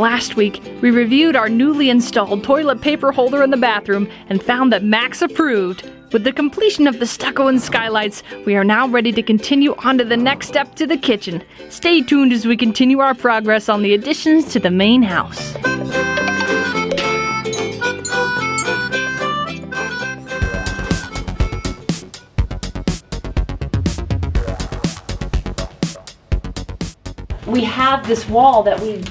Last week, we reviewed our newly installed toilet paper holder in the bathroom and found that Max approved. With the completion of the stucco and skylights, we are now ready to continue on to the next step to the kitchen. Stay tuned as we continue our progress on the additions to the main house. We have this wall that we,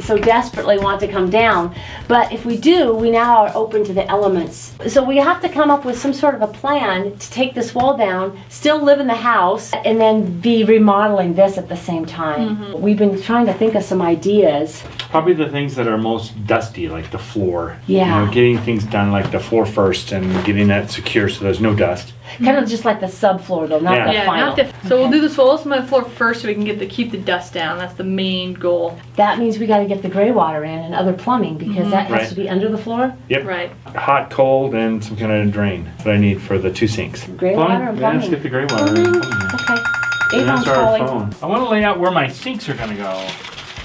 so desperately want to come down. But if we do, we now are open to the elements. So we have to come up with some sort of a plan to take this wall down, still live in the house, and then be remodeling this at the same time. Mm-hmm. We've been trying to think of some ideas. Probably the things that are most dusty, like the floor. Yeah. Getting things done like the floor first and getting that secure so there's no dust. Kind of just like the subfloor though, not the final. So we'll do the whole cement floor first so we can keep the dust down. That's the main goal. That means we got to get the gray water in and other plumbing because that has to be under the floor. Yep. Right. Hot, cold, and some kind of drain. That's what I need for the 2 sinks. Gray water and plumbing. Let's get the gray water in. Okay. That's our phone. I want to lay out where my sinks are going to go.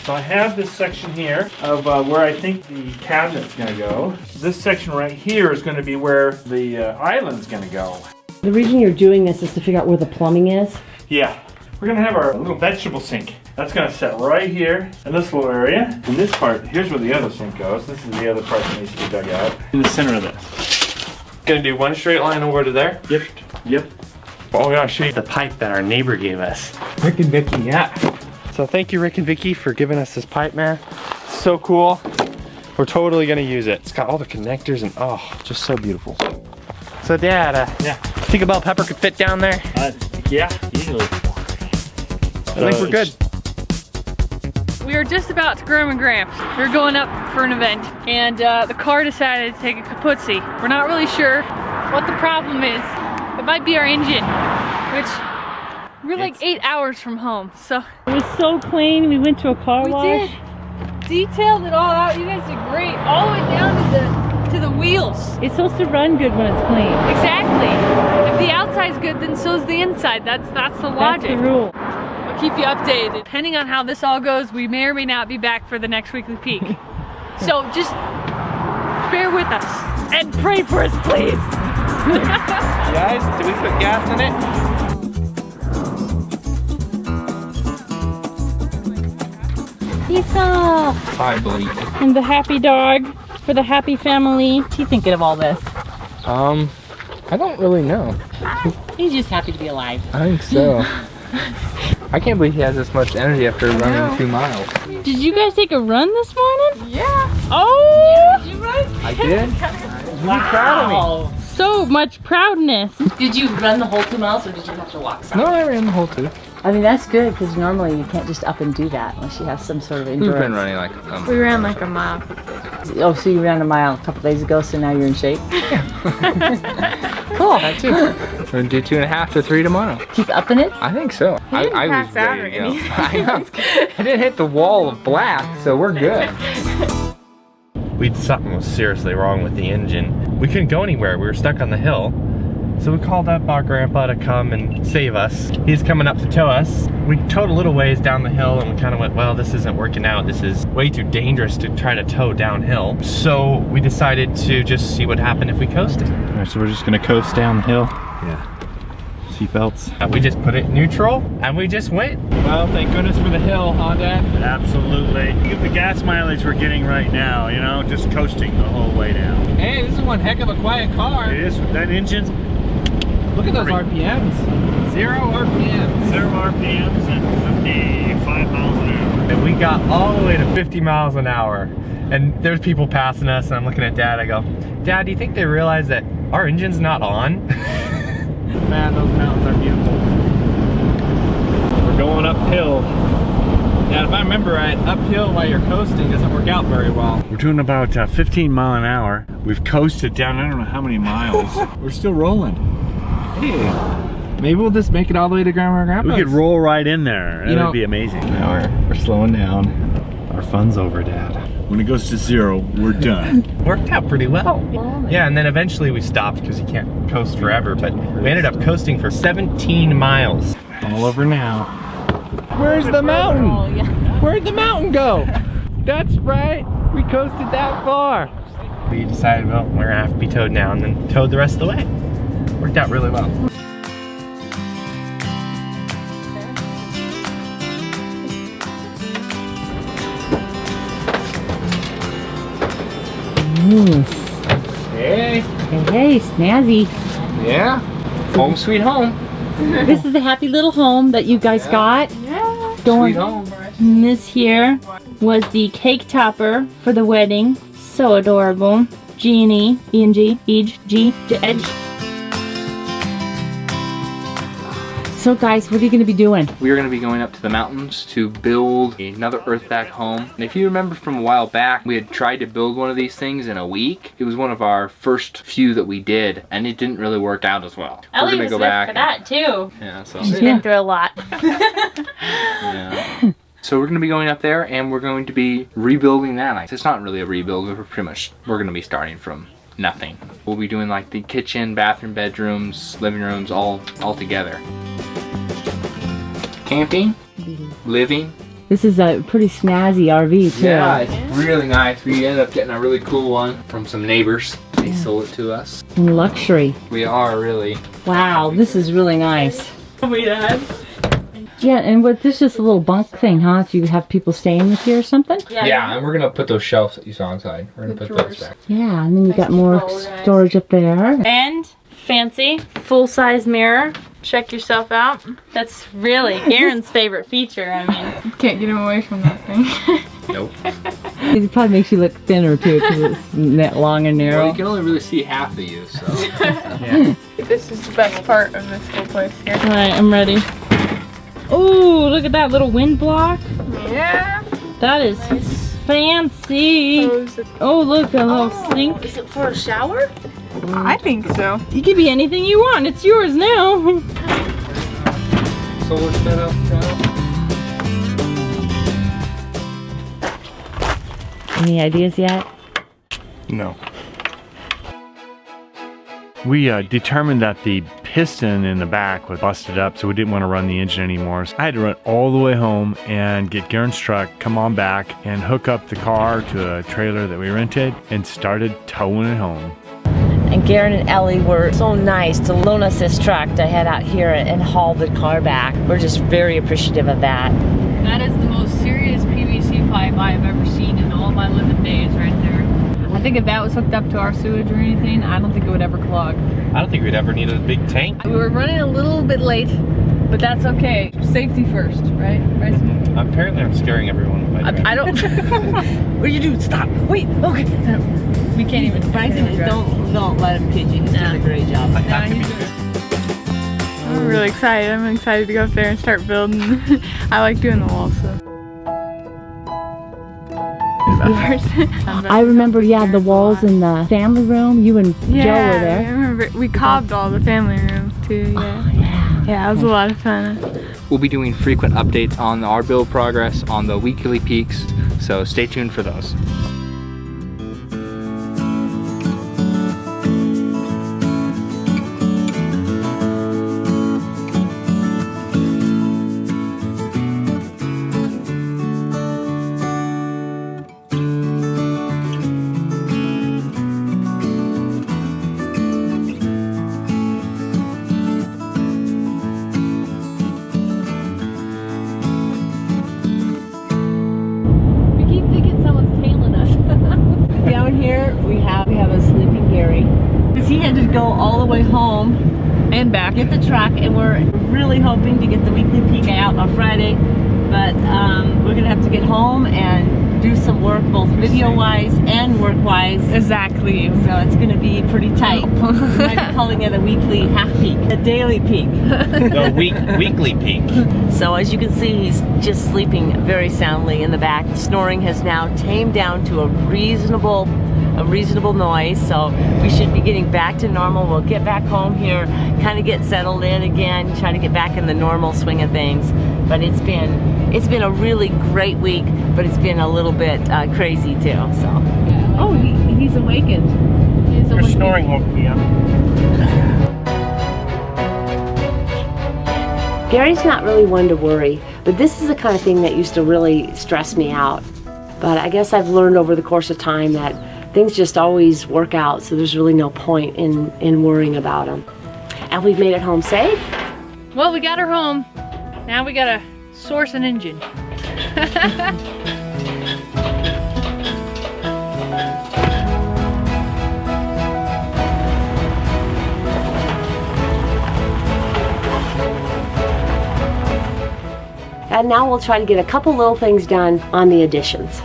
So I have this section here of where I think the cabinet's going to go. This section right here is going to be where the island's going to go. The reason you're doing this is to figure out where the plumbing is? Yeah. We're going to have our little vegetable sink. That's going to sit right here in this little area. In this part, here's where the other sink goes. This is the other part that needs to be dug out. In the center of this. Gonna do one straight line over to there? Yep. Oh yeah, show you the pipe that our neighbor gave us. Rick and Vicky, yeah. So thank you, Rick and Vicky, for giving us this pipe, man. So cool. We're totally gonna use it. It's got all the connectors and just so beautiful. So Dad, think a bell pepper could fit down there? Yeah, easily. I think we're good. We were just about to Graham and Gramps. We were going up for an event, and the car decided to take a kaputzi. We're not really sure what the problem is. It might be our engine, which we're like 8 hours from home, so. It was so clean. We went to a car wash. We did. Detailed it all out. You guys did great. All the way down to the wheels. It's supposed to run good when it's clean. Exactly. If the outside's good, then so's the inside. That's the logic. That's the rule. We'll keep you updated. Depending on how this all goes, we may or may not be back for the next weekly peak. So just bear with us and pray for us, please. Guys, did we put gas in it? Pizza! Hi, Blvd. And the happy dog for the happy family. What's he thinking of all this? I don't really know. He's just happy to be alive. I think so. I can't believe he has this much energy after running 2 miles. Did you guys take a run this morning? Yeah. Oh! Did you run? I did. Wow. Proud of me. So much proudness. Did you run the whole 2 miles or did you have to walk some? No, I ran the whole 2. I mean, that's good because normally you can't just up and do that unless you have some sort of endurance. We've been running like We ran like a mile. Oh, so you ran a mile a couple days ago, so now you're in shape? cool. That too. We're gonna do 2.5 to 3 tomorrow. Keep upping it? I think so. I was ready to go. I didn't hit the wall of black, so we're good. Something was seriously wrong with the engine. We couldn't go anywhere. We were stuck on the hill. So we called up our grandpa to come and save us. He's coming up to tow us. We towed a little ways down the hill and we kind of went, well, this isn't working out. This is way too dangerous to try to tow downhill. So we decided to just see what happened if we coasted. All right, so we're just gonna coast down the hill. Yeah. Seatbelts. We just put it in neutral and we just went. Well, thank goodness for the hill, huh, Dad? Absolutely. Look at the gas mileage we're getting right now, just coasting the whole way down. Hey, this is one heck of a quiet car. It is. That engine's... Look at those RPMs. 0 RPMs. 0 RPMs and 55 miles an hour. And we got all the way to 50 miles an hour. And there's people passing us and I'm looking at Dad, I go, Dad, do you think they realize that our engine's not on? Man, those mountains are beautiful. We're going uphill. Dad, if I remember right, uphill while you're coasting doesn't work out very well. We're doing about 15 miles an hour. We've coasted down, I don't know how many miles. We're still rolling. Hey, maybe we'll just make it all the way to Grandma and Grandpa's. We could roll right in there. That would be amazing. Now we're slowing down. Our fun's over, Dad. When it goes to 0, we're done. Worked out pretty well. Yeah, and then eventually we stopped because you can't coast forever, but we ended up coasting for 17 miles. All over now. Where's the mountain? Where'd the mountain go? That's right. We coasted that far. We decided, well, we're gonna have to be towed now, and then towed the rest of the way. Worked out really well. Hey. Hey, snazzy. Yeah. Home sweet home. This is the happy little home that you guys got. Yeah. Sweet home. And this here was the cake topper for the wedding. So adorable. Jeannie, E-N-G, Edge. So guys, what are you going to be doing? We are going to be going up to the mountains to build another Earthbag home. And if you remember from a while back, we had tried to build one of these things in a week. It was one of our first few that we did, and it didn't really work out as well. Ellie We're going was to go there back. for that too. Yeah, so. She's been through a lot. Yeah. So we're going to be going up there, and we're going to be rebuilding that. It's not really a rebuild. We're going to be starting from nothing. We'll be doing like the kitchen, bathroom, bedrooms, living rooms, all together. Camping, living. This is a pretty snazzy RV too. Yeah, it's really nice. We ended up getting a really cool one from some neighbors. They sold it to us. And luxury. We are really. Wow, this is really nice. We had. Yeah, and with this just a little bunk thing, huh? If you have people staying with you or something? Yeah, and we're gonna put those shelves that you saw inside. We're gonna put those back. Yeah, and then you got more storage up there. And fancy full-size mirror. Check yourself out. That's really Garen's favorite feature. I mean, Can't get him away from that thing. Nope. It probably makes you look thinner too, because it's long and Well, narrow. you can only really see half of you, so. Yeah. This is the best part of this whole place here. alright, I'm ready. Oh, look at that little wind block. Yeah. That is fancy. Oh, look, a little sink. Is it for a shower? I think so. You can be anything you want. It's yours now. Solar set up front. Any ideas yet? No. We determined that the piston in the back was busted up, so we didn't want to run the engine anymore. So I had to run all the way home and get Garen's truck, come on back, and hook up the car to a trailer that we rented and started towing it home. And Garen and Ellie were so nice to loan us this truck to head out here and haul the car back. We're just very appreciative of that. That is the most serious PVC pipe I have ever seen in all my living days right there. I think if that was hooked up to our sewage or anything, I don't think it would ever clog. I don't think we'd ever need a big tank. We were running a little bit late, but that's okay. Safety first, right? Right? Apparently I'm scaring everyone with my driving. I don't. What do you do? Stop. Wait. Okay. We can't even. Don't let him kid you. He's doing a great job. I have to be good. I'm really excited. I'm excited to go up there and start building. I like doing the wall stuff. I remember, yeah, the walls in the family room. You and Joe were I there. remember we cobbed all the family rooms too. Yeah. Oh, yeah. Yeah, it was a lot of fun. We'll be doing frequent updates on our build progress on the weekly peaks, so stay tuned for those. Down here we have a sleeping Gary. Because he had to go all the way home And back. get the truck, and we're really hoping to get the weekly peak out on Friday, but we're gonna have to get home and do some work, both video-wise and work-wise. Exactly. So it's gonna be pretty tight. We might be calling it a weekly half peak, a daily peak. The weekly peak. So as you can see, he's just sleeping very soundly in the back. Snoring has now tamed down to a reasonable noise, so we should be getting back to normal. We'll get back home here, kind of get settled in again, try to get back in the normal swing of things. But it's been a really great week, but it's been a little bit crazy too. So, oh, he's awakened. Your snoring woke me up. Gary's not really one to worry, but this is the kind of thing that used to really stress me out. But I guess I've learned over the course of time that things just always work out, so there's really no point in worrying about them. And we've made it home safe. Well, we got her home. Now we gotta source an engine. And now we'll try to get a couple little things done on the additions.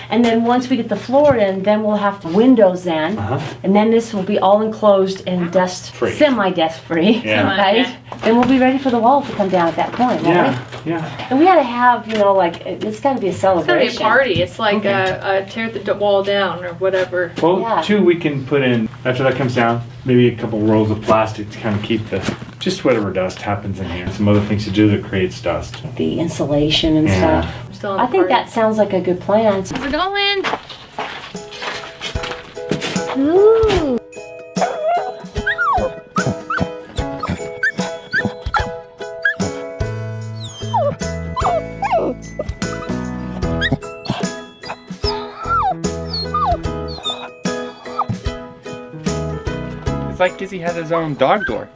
And then once we get the floor in, then we'll have windows then. And then this will be all enclosed and Free. semi-dust free, Yeah. right? Then we'll be ready for the wall to come down at that point, won't we? Yeah. And we gotta have, you know, like, it's gotta be a It's gonna celebration. be a party. It's like tear the wall down or whatever. Well, Yeah. too, we can put in, after that comes down, maybe a couple rolls of plastic to kind of keep just whatever dust happens in here. Some other things to do that creates dust. The insulation and Yeah. stuff. I'm still on I the think party. that sounds like a good plan. How's it going? Ooh. It's like Gizzy has his own dog door.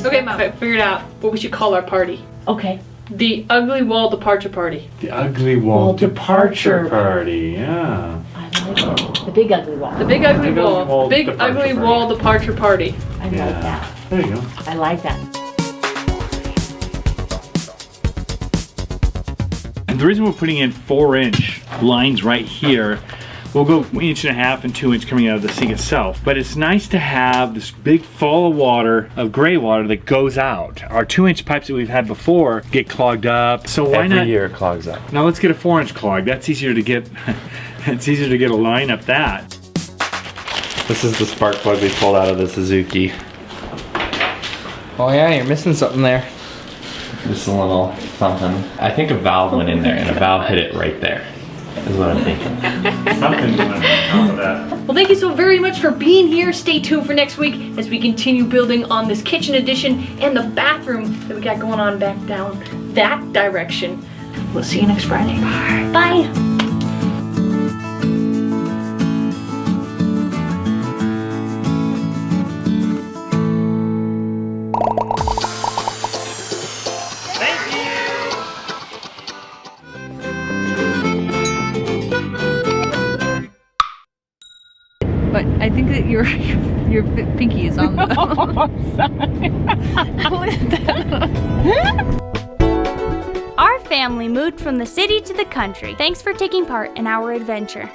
Okay, Mom, I figured out what we should call our party. Okay. The Ugly Wall Departure Party. The ugly wall Wall departure departure. party, yeah. I like it. The big ugly wall. The Big Ugly Big Ugly Wall. Wall Big Departure Ugly Party. Wall Departure Party. I like Yeah. that. There you go. I like that. And the reason we're putting in 4-inch lines right here, we'll go 1.5 and 2 inch coming out of the sink itself. But it's nice to have this big fall of water, of gray water that goes out. Our 2-inch pipes that we've had before get clogged up. So why Every not? year it clogs up. Now let's get a 4-inch clog. That's easier to get. It's easier to get a line up that. This is the spark plug we pulled out of the Suzuki. Oh yeah, you're missing something there. Just a little something. I think a valve went in there and a valve hit it right there. Is what I'm thinking. Something went on top of that. Well, thank you so very much for being here. Stay tuned for next week as we continue building on this kitchen addition and the bathroom that we got going on back down that direction. We'll see you next Friday. Bye. But I think that your pinky is on the. Our family moved from the city to the country. Thanks for taking part in our adventure.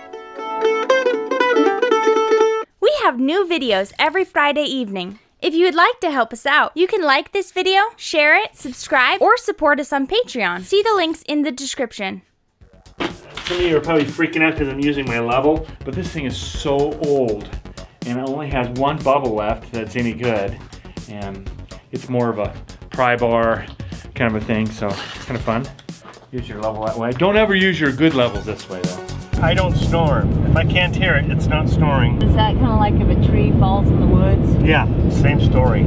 We have new videos every Friday evening. If you would like to help us out, you can like this video, share it, subscribe, or support us on Patreon. See the links in the description. Some of you are probably freaking out because I'm using my level, but this thing is so old and it only has one bubble left that's any good, and it's more of a pry bar kind of a thing, so it's kind of fun. Use your level that way. Don't ever use your good levels this way though. I don't snore. If I can't hear it, it's not snoring. Is that kind of like if a tree falls in the woods? Yeah, same story.